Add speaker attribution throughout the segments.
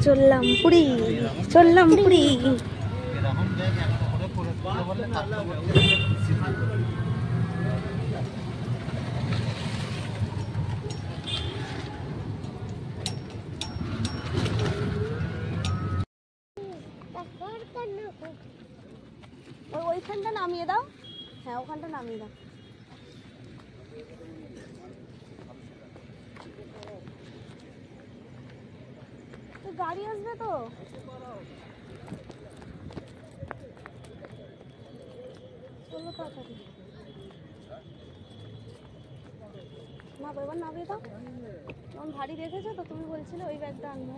Speaker 1: চললাম পুরী, চললাম পুরী। ওইখানটা নামিয়ে দাও, হ্যাঁ ওখানটা নামিয়ে দাও। গাড়ি আসবে তো, চলো তাড়াতাড়ি। না এবার নামিয়ে দাও, যেমন ভারী দেখেছো তো, তুমি বলছিলে ওই ব্যাগটা আনবে।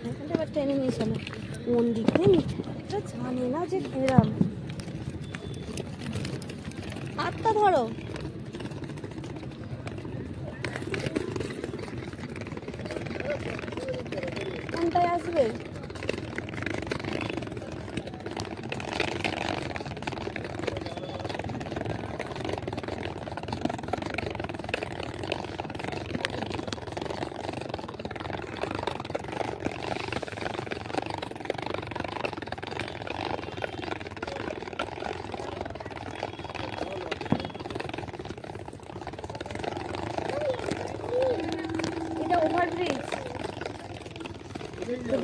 Speaker 1: এখানটা এবার ট্রেনে নিয়ে চলো। কোন দিক দিয়ে জানি না যে ঘেরাম, হাতটা ধরো। কোনটায় আসবে?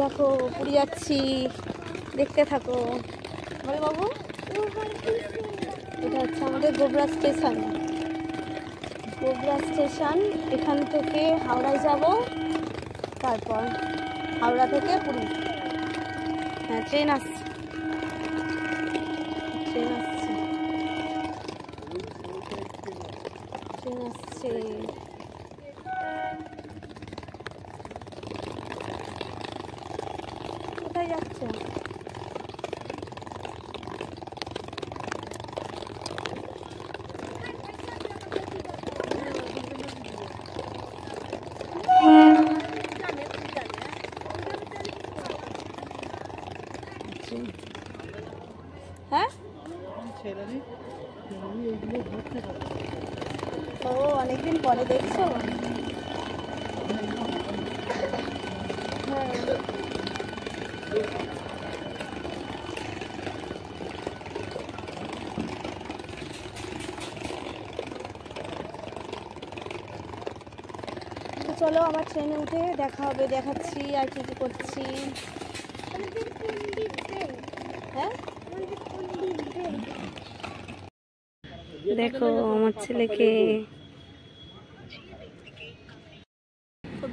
Speaker 1: দেখো পুরী যাচ্ছি, দেখতে থাকো। বল বাবু, এটা হচ্ছে আমাদের গোবরা স্টেশন। গোবরা স্টেশন, এখান থেকে হাওড়ায় যাব, তারপর হাওড়া থেকে পুরী। হ্যাঁ ট্রেন আসছে, ট্রেন আসছে, ট্রেন আসছে। কোথায় যাচ্ছ? হ্যাঁ ও অনেকদিন পরে দেখছো। হ্যাঁ চলো আমার ট্রেনে উঠে দেখা হবে, দেখাচ্ছি আর কি কি করছি। হ্যাঁ দেখো আমার ছেলেকে,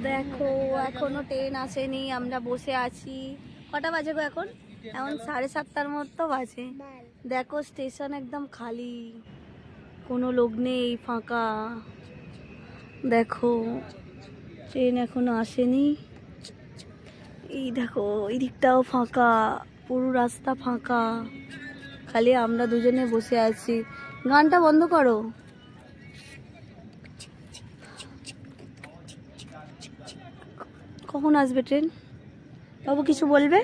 Speaker 1: দেখো এখনো ট্রেন আসেনি, আমরা বসে আছি। কটা বাজে গো এখন? এখন 7:30 মতো বাজে। দেখো স্টেশন একদম খালি, কোনো লোক নেই, ফাঁকা। দেখো ট্রেন এখনো আসেনি। এই দেখো এই দিকটাও ফাঁকা, পুরো রাস্তা ফাঁকা, খালি আমরা দুজনে বসে আছি। গানটা বন্ধ করো। কখন আসবে ট্রেন? বাবু কিছু বলবে,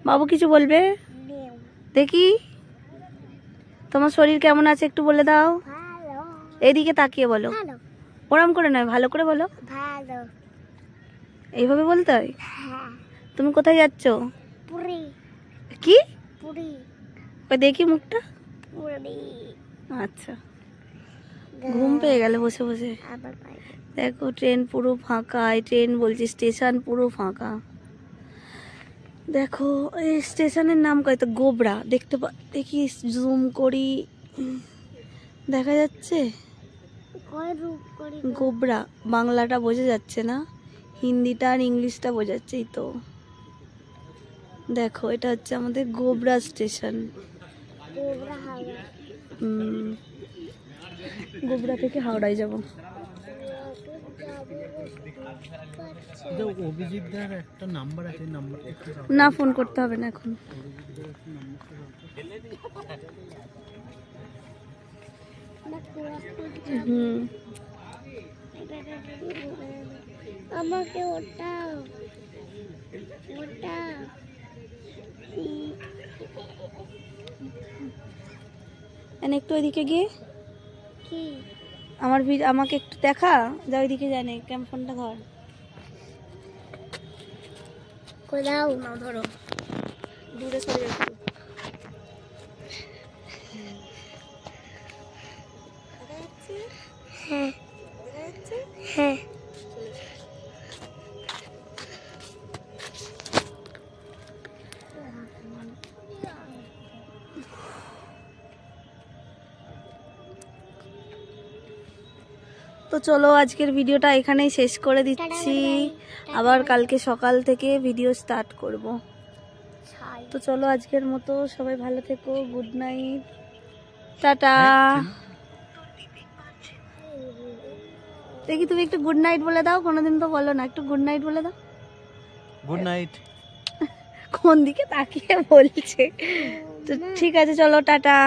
Speaker 1: বাবু কিছু বলবে। দেখি তোমার শরীর কেমন আছে একটু বলে দাও। এইদিকে তাকিয়ে বলো, ওরম করে নয়, ভালো করে বলো। এইভাবে বলতে হয়। তুমি কোথায় যাচ্ছ? পুরী। কি পুরী? ওই দেখি মুখটা। আচ্ছা ঘুম পেয়ে গেল বসে বসে। দেখো ট্রেন পুরো ফাঁকা, ট্রেন বলছি স্টেশন পুরো ফাঁকা। দেখো এই স্টেশনের নাম কয়তো গোবরা, দেখতে দেখি জুম করি, দেখা যাচ্ছে গোবরা। বাংলাটা বোঝা যাচ্ছে না, হিন্দিটা আর ইংলিশটা বোঝাচ্ছেই তো। দেখো এটা হচ্ছে আমাদের গোবরা স্টেশন। গোবরা থেকে হাওড়ায় যাব। না ফোন করতে হবে না এখন। আমাকে ওটাও ওটা একটু ওইদিকে গিয়ে আমার আমাকে একটু দেখা, যা ওইদিকে জানে ফোনটা ধর, কোথাও না ধরো, দূরে সরে যাও একটু। হ্যাঁ হ্যাঁ তো চলো আজকের ভিডিওটা এখানেই শেষ করে দিচ্ছি, আবার কালকে সকাল থেকে ভিডিও স্টার্ট করব। তো চলো আজকের মতো সবাই ভালো থেকো, গুড নাইট, টাটা। দেখি তুমি একটু গুড নাইট বলে দাও, কোনোদিন তো বলো না, একটু গুড নাইট বলে দাও।
Speaker 2: Good night.
Speaker 1: কোন দিকে তাকিয়ে বলছে? তো ঠিক আছে চলো টাটা।